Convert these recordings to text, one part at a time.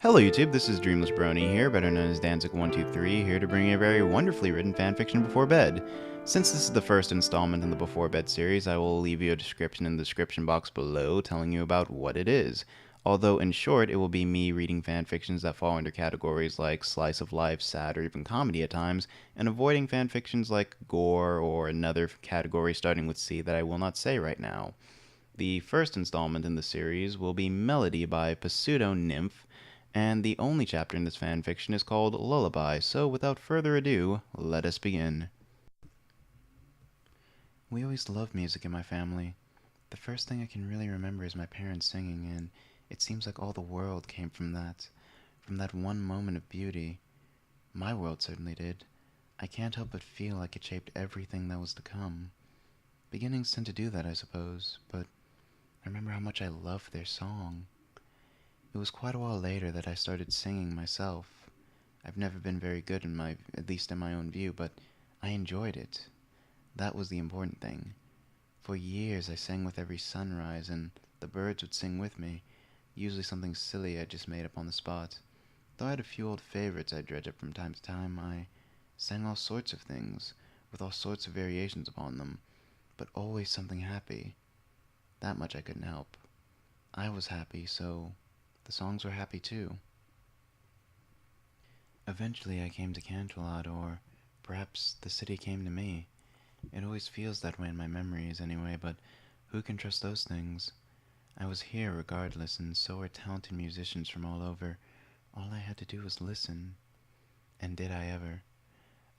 Hello YouTube, this is Dreamless Brony here, better known as Danzig123, here to bring you a very wonderfully written fanfiction before bed. Since this is the first installment in the Before Bed series, I will leave you a description in the description box below telling you about what it is. Although in short, it will be me reading fanfictions that fall under categories like slice of life, sad, or even comedy at times, and avoiding fanfictions like gore or another category starting with C that I will not say right now. The first installment in the series will be Melody by Pseudo Nymph, and the only chapter in this fanfiction is called Lullaby, so without further ado, let us begin. We always loved music in my family. The first thing I can really remember is my parents singing, and it seems like all the world came from that one moment of beauty. My world certainly did. I can't help but feel like it shaped everything that was to come. Beginnings tend to do that, I suppose, but I remember how much I loved their song. It was quite a while later that I started singing myself. I've never been very good at least in my own view, but I enjoyed it. That was the important thing. For years I sang with every sunrise, and the birds would sing with me, usually something silly I just made up on the spot. Though I had a few old favorites I dredged up from time to time, I sang all sorts of things, with all sorts of variations upon them, but always something happy. That much I couldn't help. I was happy, so the songs were happy too. Eventually I came to Canterlot, or perhaps the city came to me. It always feels that way in my memories anyway, but who can trust those things? I was here regardless, and so are talented musicians from all over. All I had to do was listen. And did I ever?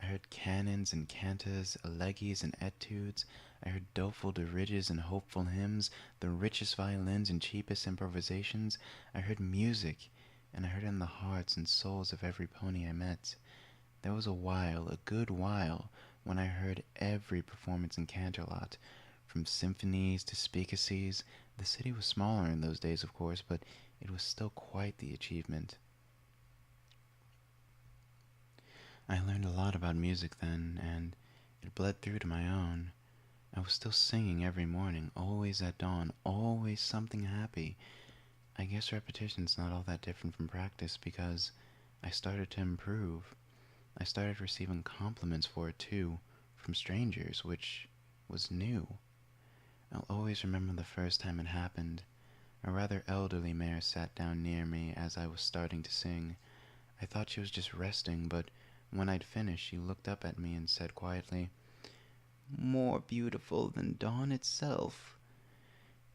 I heard canons and cantas, elegies and etudes. I heard doleful diriges and hopeful hymns, the richest violins and cheapest improvisations. I heard music, and I heard it in the hearts and souls of every pony I met. There was a good while, when I heard every performance in Canterlot, from symphonies to speakeasies. The city was smaller in those days, of course, but it was still quite the achievement. I learned a lot about music then, and it bled through to my own. I was still singing every morning, always at dawn, always something happy. I guess repetition's not all that different from practice because I started to improve. I started receiving compliments for it too, from strangers, which was new. I'll always remember the first time it happened. A rather elderly mare sat down near me as I was starting to sing. I thought she was just resting, but when I'd finished, she looked up at me and said quietly, "More beautiful than dawn itself."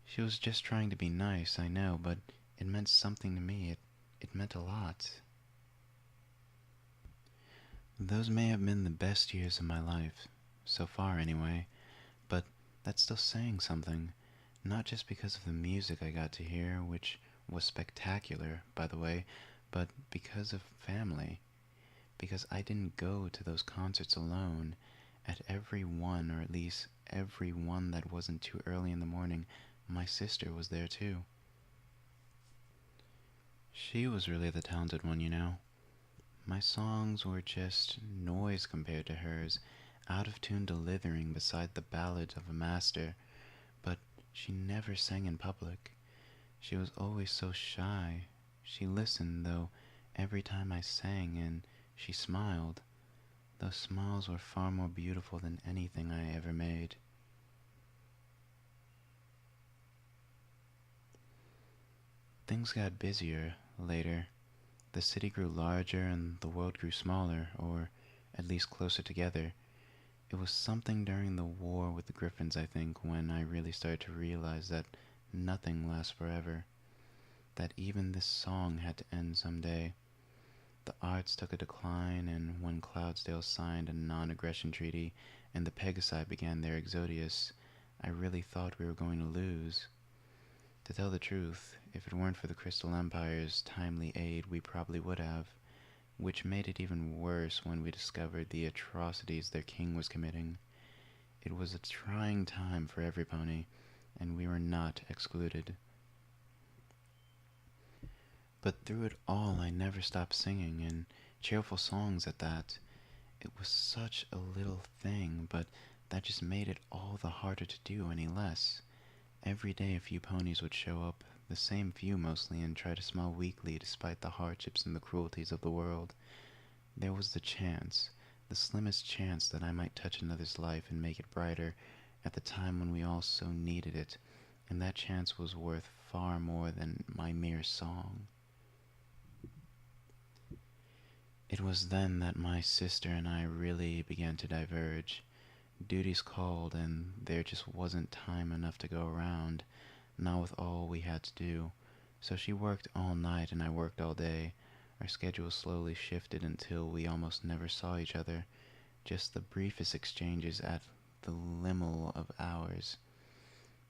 She was just trying to be nice, I know, but it meant something to me. It meant a lot. Those may have been the best years of my life, so far anyway, but that's still saying something. Not just because of the music I got to hear, which was spectacular, by the way, but because of family. Because I didn't go to those concerts alone. At every one, or at least every one that wasn't too early in the morning, my sister was there too. She was really the talented one, you know. My songs were just noise compared to hers, out of tune dithering beside the ballad of a master, but she never sang in public. She was always so shy. She listened, though, every time I sang, and she smiled. Those smiles were far more beautiful than anything I ever made. Things got busier later. The city grew larger and the world grew smaller, or at least closer together. It was something during the war with the Griffins, I think, when I really started to realize that nothing lasts forever. That even this song had to end someday. The arts took a decline, and when Cloudsdale signed a non-aggression treaty and the Pegasi began their exodus, I really thought we were going to lose. To tell the truth, if it weren't for the Crystal Empire's timely aid, we probably would have, which made it even worse when we discovered the atrocities their king was committing. It was a trying time for every pony, and we were not excluded. But through it all I never stopped singing, and cheerful songs at that. It was such a little thing, but that just made it all the harder to do any less. Every day a few ponies would show up, the same few mostly, and try to smile weakly despite the hardships and the cruelties of the world. There was the chance, the slimmest chance that I might touch another's life and make it brighter at the time when we all so needed it, and that chance was worth far more than my mere song. It was then that my sister and I really began to diverge. Duties called, and there just wasn't time enough to go around, not with all we had to do. So she worked all night and I worked all day. Our schedules slowly shifted until we almost never saw each other, just the briefest exchanges at the limmel of hours.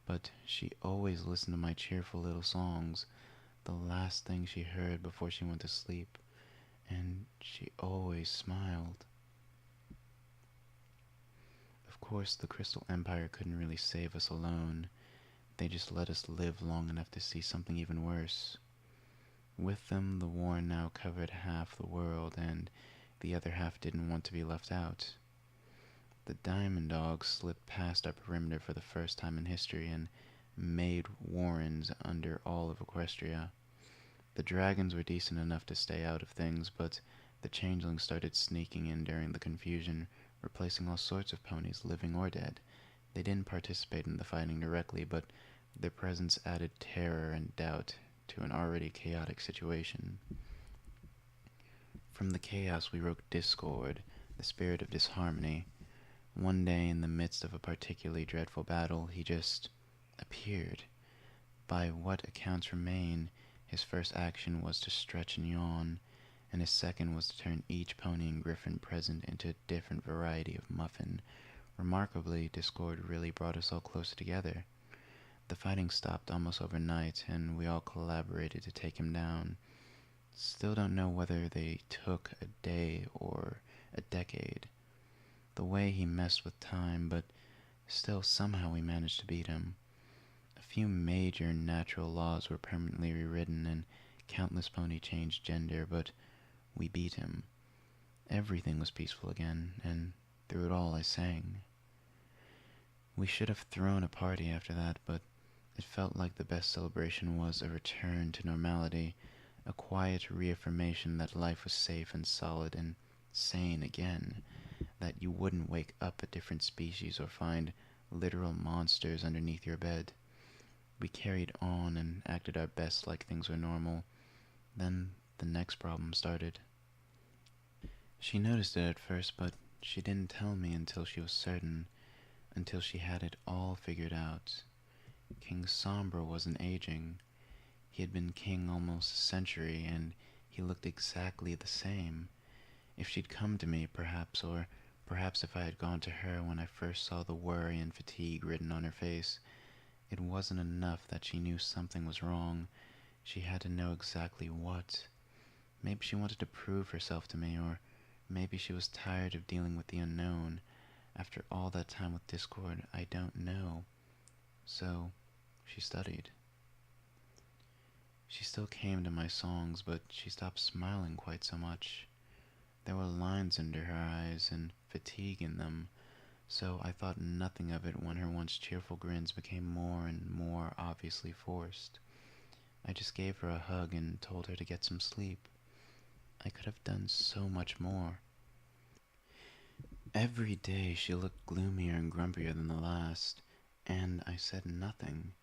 But she always listened to my cheerful little songs, the last thing she heard before she went to sleep, and she always smiled. Of course, the Crystal Empire couldn't really save us alone. They just let us live long enough to see something even worse. With them, the war now covered half the world, and the other half didn't want to be left out. The Diamond Dogs slipped past our perimeter for the first time in history and made warrens under all of Equestria. The dragons were decent enough to stay out of things, but the changelings started sneaking in during the confusion, replacing all sorts of ponies, living or dead. They didn't participate in the fighting directly, but their presence added terror and doubt to an already chaotic situation. From the chaos we wrote discord, the spirit of disharmony. One day, in the midst of a particularly dreadful battle, he just appeared. By what accounts remain, his first action was to stretch and yawn, and his second was to turn each pony and griffin present into a different variety of muffin. Remarkably, discord really brought us all closer together. The fighting stopped almost overnight, and we all collaborated to take him down. Still don't know whether they took a day or a decade. The way he messed with time, but still somehow we managed to beat him. A few major natural laws were permanently rewritten, and countless pony changed gender, but we beat him. Everything was peaceful again, and through it all I sang. We should have thrown a party after that, but it felt like the best celebration was a return to normality, a quiet reaffirmation that life was safe and solid and sane again, that you wouldn't wake up a different species or find literal monsters underneath your bed. We carried on and acted our best like things were normal. Then the next problem started. She noticed it at first, but she didn't tell me until she was certain, until she had it all figured out. King Sombra wasn't aging. He had been king almost a century, and he looked exactly the same. If she'd come to me, perhaps, or perhaps if I had gone to her when I first saw the worry and fatigue written on her face, it wasn't enough that she knew something was wrong. She had to know exactly what. Maybe she wanted to prove herself to me, or maybe she was tired of dealing with the unknown. After all that time with Discord, I don't know. So, she studied. She still came to my songs, but she stopped smiling quite so much. There were lines under her eyes and fatigue in them, so I thought nothing of it when her once cheerful grins became more and more obviously forced. I just gave her a hug and told her to get some sleep. I could have done so much more. Every day she looked gloomier and grumpier than the last, and I said nothing.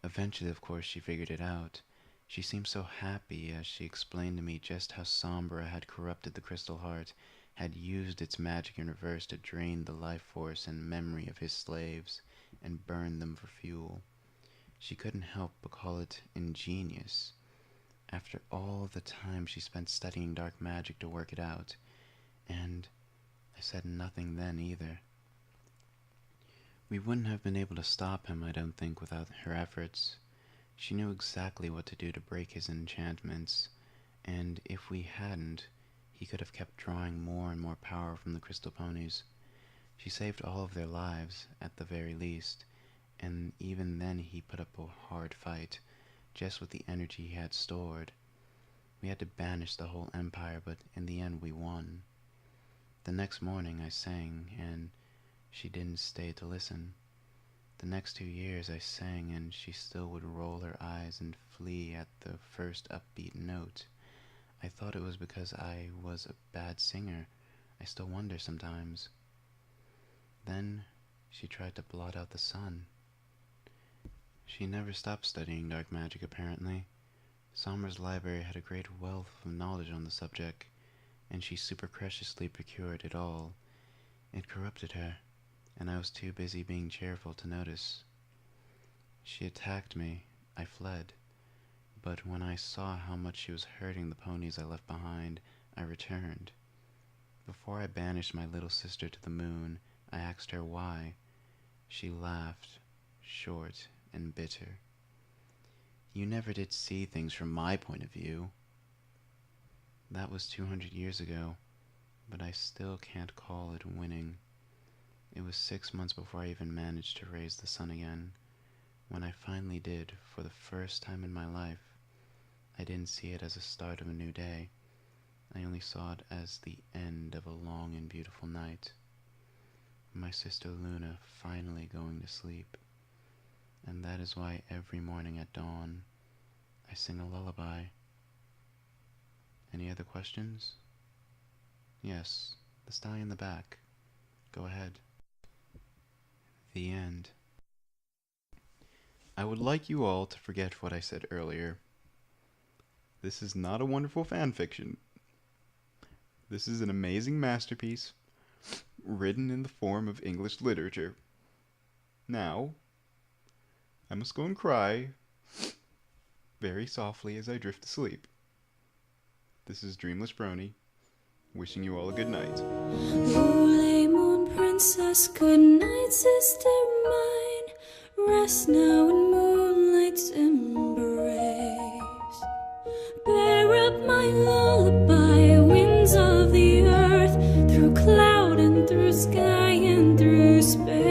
Eventually, of course, she figured it out. She seemed so happy as she explained to me just how Sombra had corrupted the crystal heart, had used its magic in reverse to drain the life force and memory of his slaves, and burn them for fuel. She couldn't help but call it ingenious. After all the time she spent studying dark magic to work it out, and I said nothing then either. We wouldn't have been able to stop him, I don't think, without her efforts. She knew exactly what to do to break his enchantments, and if we hadn't, he could have kept drawing more and more power from the crystal ponies. She saved all of their lives, at the very least, and even then he put up a hard fight, just with the energy he had stored. We had to banish the whole empire, but in the end we won. The next morning I sang, and she didn't stay to listen. The next 2 years I sang, and she still would roll her eyes and flee at the first upbeat note. I thought it was because I was a bad singer. I still wonder sometimes. Then she tried to blot out the sun. She never stopped studying dark magic, apparently. Sommer's library had a great wealth of knowledge on the subject, and she supercreciously procured it all. It corrupted her, and I was too busy being cheerful to notice. She attacked me. I fled. But when I saw how much she was hurting the ponies I left behind, I returned. Before I banished my little sister to the moon, I asked her why. She laughed, short and bitter. You never did see things from my point of view. That was 200 years ago, but I still can't call it winning. It was 6 months before I even managed to raise the sun again. When I finally did, for the first time in my life, I didn't see it as a start of a new day. I only saw it as the end of a long and beautiful night. My sister Luna finally going to sleep. And that is why every morning at dawn, I sing a lullaby. Any other questions? Yes, the stallion in the back. Go ahead. The end. I would like you all to forget what I said earlier. This is not a wonderful fan fiction. This is an amazing masterpiece, written in the form of English literature. Now, I must go and cry very softly as I drift to sleep. This is Dreamless Brony, wishing you all a good night. Holy moon princess, good night, sister mine. Rest now in moonlight's embrace. Bear up my lullaby, winds of the earth, through cloud and through sky and through space.